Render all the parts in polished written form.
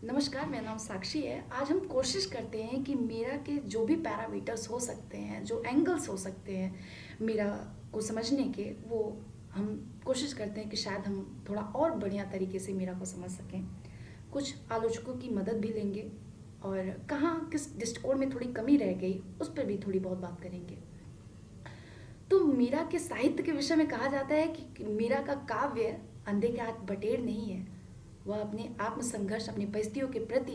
नमस्कार, मेरा नाम साक्षी है। आज हम कोशिश करते हैं कि मीरा के जो भी पैरामीटर्स हो सकते हैं, जो एंगल्स हो सकते हैं मीरा को समझने के, वो हम कोशिश करते हैं कि शायद हम थोड़ा और बढ़िया तरीके से मीरा को समझ सकें। कुछ आलोचकों की मदद भी लेंगे और कहाँ किस दृष्टिकोण में थोड़ी कमी रह गई उस पर भी थोड़ी बहुत बात करेंगे। तो मीरा के साहित्य के विषय में कहा जाता है कि मीरा का काव्य अंधे के आँख बटेर नहीं है। वह अपने आत्मसंघर्ष, अपनी परिस्थितियों के प्रति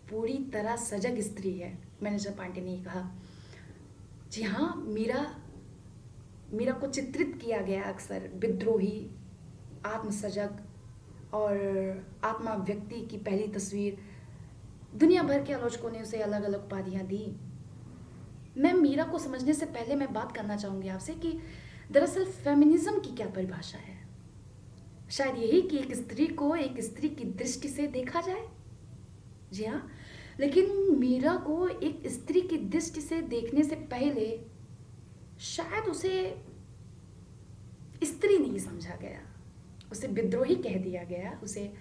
पूरी तरह सजग स्त्री है। मैनेजर पांडे ने कहा। जी हाँ, मीरा मीरा को चित्रित किया गया अक्सर विद्रोही, आत्मसजग और आत्मा व्यक्ति की पहली तस्वीर। दुनिया भर के आलोचकों ने उसे अलग अलग उपाधियाँ दी। मैं मीरा को समझने से पहले मैं बात करना चाहूँगी आपसे कि दरअसल फेमिनिज्म की क्या परिभाषा है। शायद यही कि एक स्त्री को एक स्त्री की दृष्टि से देखा जाए। जी हाँ, लेकिन मीरा को एक स्त्री की दृष्टि से देखने से पहले शायद उसे स्त्री नहीं समझा गया, उसे विद्रोही कह दिया गया, उसे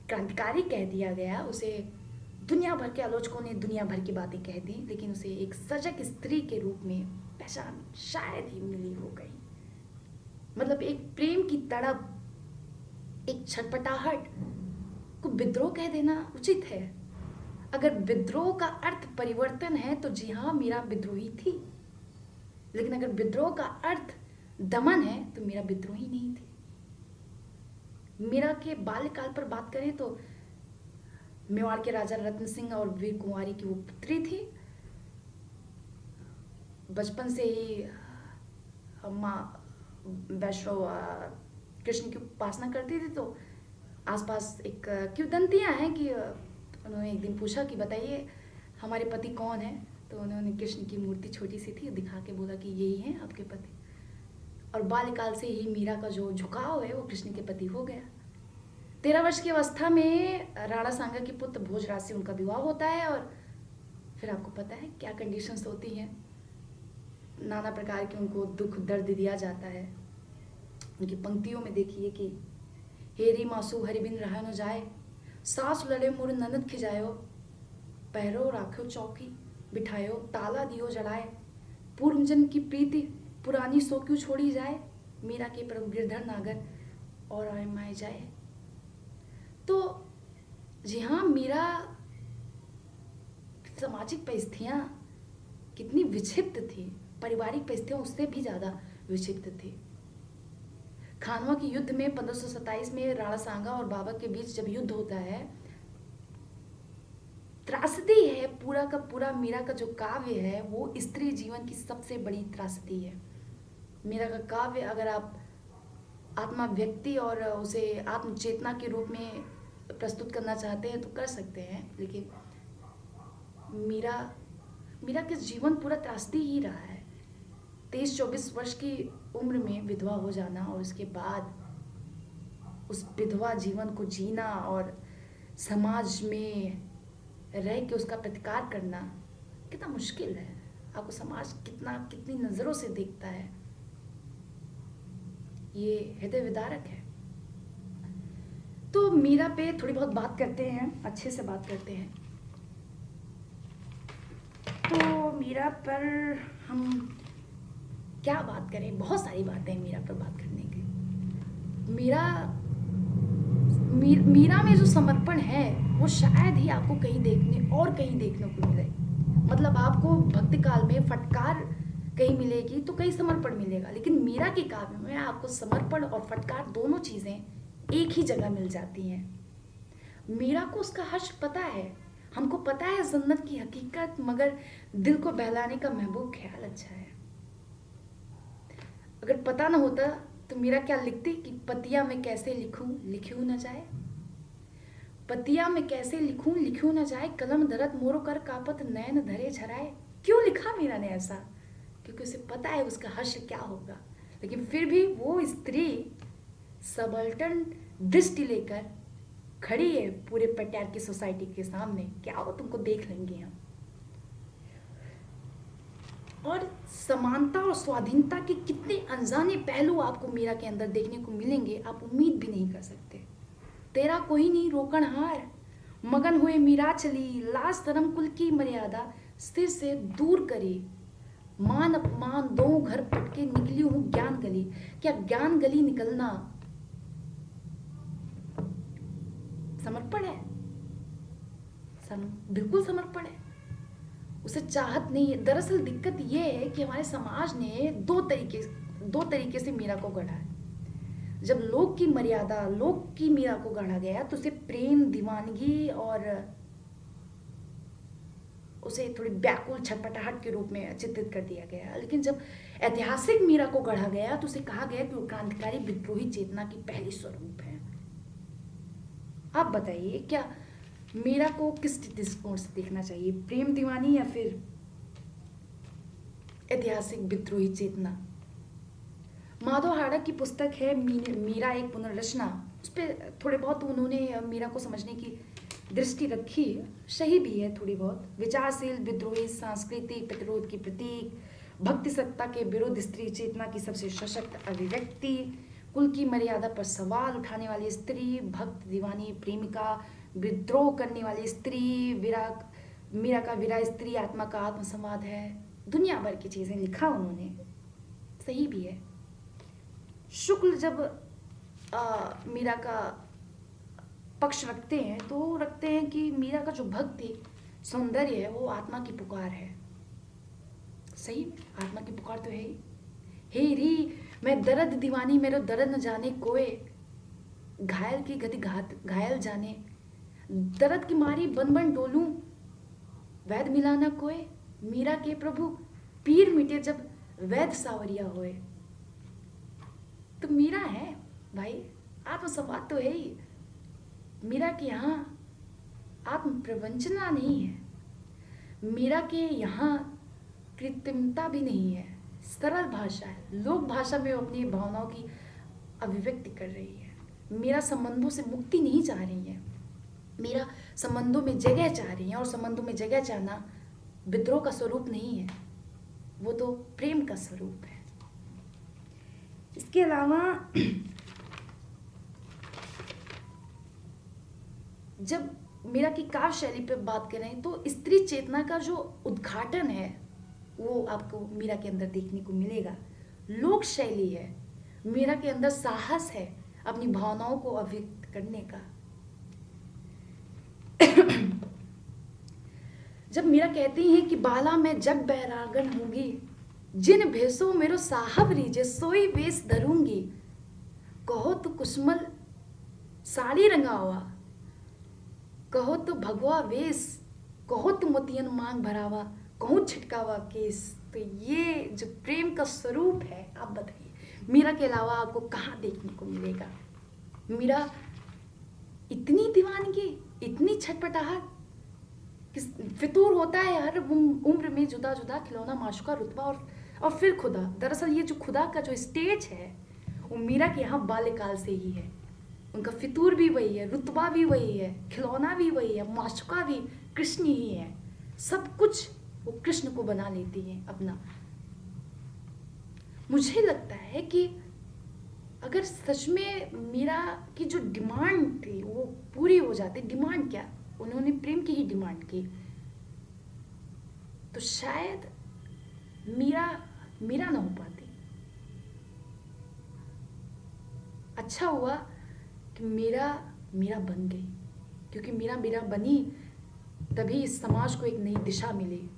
क्रांतिकारी कह दिया गया, उसे दुनिया भर के आलोचकों ने दुनिया भर की बातें कह दी, लेकिन उसे एक सजग स्त्री के रूप में पहचान शायद ही मिली हो गई। मतलब एक प्रेम की तड़प, एक छटपटाहट को विद्रोह कह देना उचित है। अगर विद्रोह का अर्थ परिवर्तन है तो जी हाँ, मीरा विद्रोही थी। लेकिन अगर विद्रोह का अर्थ दमन है तो मीरा विद्रोही नहीं थी। मीरा के बाल्यकाल पर बात करें तो मेवाड़ के राजा रत्न सिंह और वीर कुंवारी की वो पुत्री थी। बचपन से ही माँ वैष्णव कृष्ण की उपासना करती थी। तो आसपास एक किंवदंतियाँ हैं कि उन्होंने एक दिन पूछा कि बताइए हमारे पति कौन है। तो उन्होंने कृष्ण की मूर्ति छोटी सी थी दिखा के बोला कि यही हैं आपके पति। और बाल्यकाल से ही मीरा का जो झुकाव है वो कृष्ण के प्रति हो गया। 13 वर्ष की अवस्था में राणा सांगा के पुत्र भोजराज से उनका विवाह होता है और फिर आपको पता है क्या कंडीशंस होती हैं। नाना प्रकार के उनको दुख दर्द दिया जाता है। उनकी पंक्तियों में देखिए कि हेरी मासू हरिबिन रहा न जाए, सास लड़े मुर ननद खिजायो, पैरो राखो चौकी बिठायो, ताला दियो जड़ाए, पूर्वजन की प्रीति पुरानी सो क्यों छोड़ी जाए, मीरा के प्रभु गिरधर नागर और आयमाए जाए। तो जी हाँ, मीरा सामाजिक परिस्थितियाँ कितनी विक्षिप्त थी, पारिवारिक परिस्थितियाँ उससे भी ज़्यादा विक्षिप्त थी। खानवा के युद्ध में 1527 में राणा सांगा और बाबर के बीच जब युद्ध होता है, त्रासदी है पूरा का पूरा। मीरा का जो काव्य है वो स्त्री जीवन की सबसे बड़ी त्रासदी है। मीरा का काव्य अगर आप आत्मा व्यक्ति और उसे आत्मचेतना के रूप में प्रस्तुत करना चाहते हैं तो कर सकते हैं, लेकिन मीरा मीरा के जीवन पूरा त्रासदी ही रहा है। 23-24 वर्ष की उम्र में विधवा हो जाना और उसके बाद उस विधवा जीवन को जीना और समाज में रह के उसका प्रतिकार करना कितना मुश्किल है। आपको समाज कितनी नज़रों से देखता है, ये हृदय विदारक है। तो मीरा पे थोड़ी बहुत बात करते हैं, अच्छे से बात करते हैं। तो मीरा पर हम क्या बात करें, बहुत सारी बातें हैं मीरा पर बात करने की। मीरा में जो समर्पण है वो शायद ही आपको कहीं देखने को मिले। मतलब आपको भक्ति काल में फटकार कहीं मिलेगी तो कहीं समर्पण मिलेगा, लेकिन मीरा के काव्य में आपको समर्पण और फटकार दोनों चीज़ें एक ही जगह मिल जाती हैं। मीरा को उसका हश्र पता है, हमको पता है जन्नत की हकीकत, मगर दिल को बहलाने का महबूब ख्याल अच्छा है। अगर पता ना होता तो मीरा क्या लिखती कि पतिया में कैसे लिखूं लिखूं न जाए, पतिया में कैसे लिखूं लिखूं न जाए, कलम धरत मोरो कर कापत नयन धरे झराए। क्यों लिखा मीरा ने ऐसा? क्योंकि उसे पता है उसका हश्र क्या होगा, लेकिन फिर भी वो स्त्री सबल्टन दृष्टि लेकर खड़ी है पूरे पटियार की सोसाइटी के सामने, क्या वो तुमको देख लेंगे हम। और समानता और स्वाधीनता के कितने अनजाने पहलू आपको मीरा के अंदर देखने को मिलेंगे, आप उम्मीद भी नहीं कर सकते। तेरा कोई नहीं रोकनहार, मगन हुए मीरा चली, लाज धर्म कुल की मर्यादा स्थिर से दूर करी। मान अपमान दो घर पटके निकली हूं ज्ञान गली। क्या ज्ञान गली निकलना समर्पण है? बिल्कुल समर्पण है। उसे चाहत नहीं है। दरअसल दिक्कत यह है कि हमारे समाज ने दो तरीके से मीरा को गढ़ा है। जब लोक की मर्यादा, लोक की मीरा को गढ़ा गया तो उसे प्रेम, दीवानगी और उसे थोड़ी व्याकुल छटपटाहट के रूप में चित्रित कर दिया गया। लेकिन जब ऐतिहासिक मीरा को गढ़ा गया तो उसे कहा गया कि वो क्रांतिकारी विद्रोही चेतना की पहली स्वरूप है। आप बताइए, क्या मीरा को किस दृष्टिकोण से देखना चाहिए, प्रेम दीवानी या फिर ऐतिहासिक विद्रोही चेतना? माधव हाड़ा की पुस्तक है मीरा एक पुनर्रचना, उस पर थोड़े बहुत उन्होंने मीरा को समझने की दृष्टि रखी, सही भी है थोड़ी बहुत। विचारशील विद्रोही, सांस्कृतिक प्रतिरोध की प्रतीक, भक्ति सत्ता के विरुद्ध स्त्री चेतना की सबसे सशक्त अभिव्यक्ति, कुल की मर्यादा पर सवाल उठाने वाली स्त्री, भक्त दीवानी प्रेमिका, विद्रोह करने वाली स्त्री, मीरा का विरह स्त्री आत्मा का आत्मसंवाद है। दुनिया भर की चीजें लिखा उन्होंने, सही भी है। शुक्ल जब मीरा का पक्ष रखते हैं तो रखते हैं कि मीरा का जो भक्ति सौंदर्य है वो आत्मा की पुकार है। सही में आत्मा की पुकार तो है ही। हे री मैं दर्द दीवानी, मेरो दर्द न जाने कोई, घायल की गति घायल जाने, दर्द की मारी बन बन डोलूं, वैद मिला न कोई, मीरा के प्रभु पीर मिटे जब वैद सावरिया होए। तो मीरा है भाई, आत्मसंवाद तो है ही। मीरा के यहाँ आत्म प्रवंचना नहीं है, मीरा के यहाँ कृत्रिमता भी नहीं है, सरल भाषा है। लोक भाषा में वो अपनी भावनाओं की अभिव्यक्ति कर रही है। मीरा संबंधों से मुक्ति नहीं चाह रही है, मीरा संबंधों में जगह चाह रही है। और संबंधों में जगह चाहना विद्रोह का स्वरूप नहीं है, वो तो प्रेम का स्वरूप है। इसके अलावा जब मीरा की काव्य शैली पे बात करें तो स्त्री चेतना का जो उद्घाटन है वो आपको मीरा के अंदर देखने को मिलेगा। लोक शैली है, मीरा के अंदर साहस है अपनी भावनाओं को अभिव्यक्त करने का। जब मीरा कहती हैं कि बाला मैं जग बैरागन होंगी, जिन भेषों मेरो साहब रीजे सोई वेश धरूंगी, कहो तो कुसुमल साड़ी रंगा हुआ, कहो तो भगवा वेश, कहो तो मोतियन मांग भरावा, कहूँ छिटकावा केस। तो ये जो प्रेम का स्वरूप है, आप बताइए मीरा के अलावा आपको कहाँ देखने को मिलेगा? मीरा इतनी दीवानगी, इतनी छटपटाहट, फितूर होता है हर उम्र में जुदा जुदा खिलौना माशूका रुतबा और फिर खुदा। दरअसल ये जो खुदा का जो स्टेज है वो मीरा के यहाँ बाल्यकाल से ही है। उनका फितूर भी वही है, रुतबा भी वही है, खिलौना भी वही है, माशूका भी कृष्ण ही है। सब कुछ वो कृष्ण को बना लेती है अपना। मुझे लगता है कि अगर सच में मीरा की जो डिमांड थी वो पूरी हो जाती, डिमांड क्या, उन्होंने प्रेम की ही डिमांड की, तो शायद मीरा ना हो पाती। अच्छा हुआ कि मीरा बन गई, क्योंकि मीरा बनी तभी इस समाज को एक नई दिशा मिली,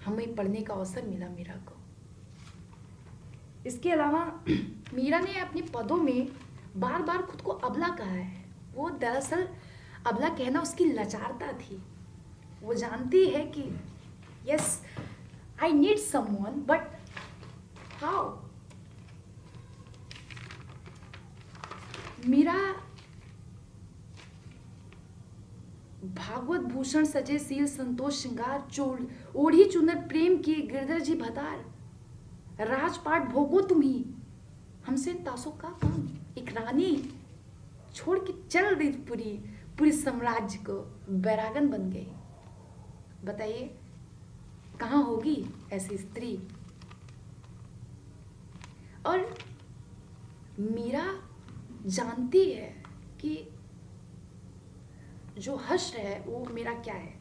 हमें पढ़ने का अवसर मिला मीरा को। इसके अलावा मीरा ने अपने पदों में बार बार खुद को अबला कहा है। वो दरअसल अबला कहना उसकी लाचारता थी। वो जानती है कि yes I need someone, but how. Meera Bhagwat Bhushan सजे सील संतोष श्रृंगार चोड़ ओढ़ी चुनर प्रेम की गिरधर जी भतार, राजपाट भोगो तुम्ही हमसे तासों का काम। एक रानी छोड़ के चल रही पूरी साम्राज्य को, बैरागन बन गई। बताइए कहाँ होगी ऐसी स्त्री? और मीरा जानती है कि जो हर्ष है वो मेरा क्या है,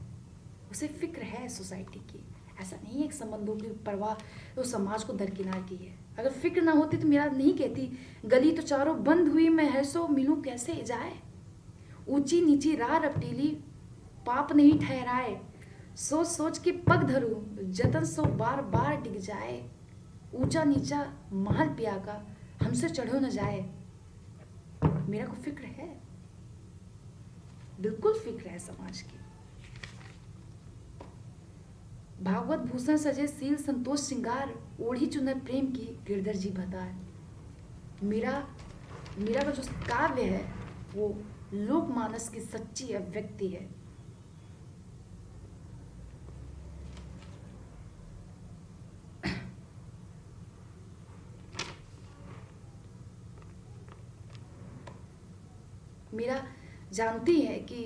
उसे फिक्र है सोसाइटी की। ऐसा नहीं है कि संबंधों की परवाह तो समाज को दरकिनार की है। अगर फिक्र ना होती तो मेरा नहीं कहती गली तो चारों बंद हुई, मैं हर्षों मिलूं कैसे जाए। ऊंची नीची राह रपटीली पाप नहीं ठहराए, सोच सोच के पग धरूं जतन सो बार बार डिग जाए। ऊंचा नीचा महल पिया का हमसे चढ़ो न जाए। मेरा को फिक्र है, बिल्कुल फिक्र है समाज की। भागवत भूषण सजे सील संतोष श्रृंगार, ओढ़ी चुनर प्रेम की गिरधर जी भतार। मेरा मेरा का जो काव्य है वो लोकमानस की सच्ची अभिव्यक्ति है। मेरा जानती है कि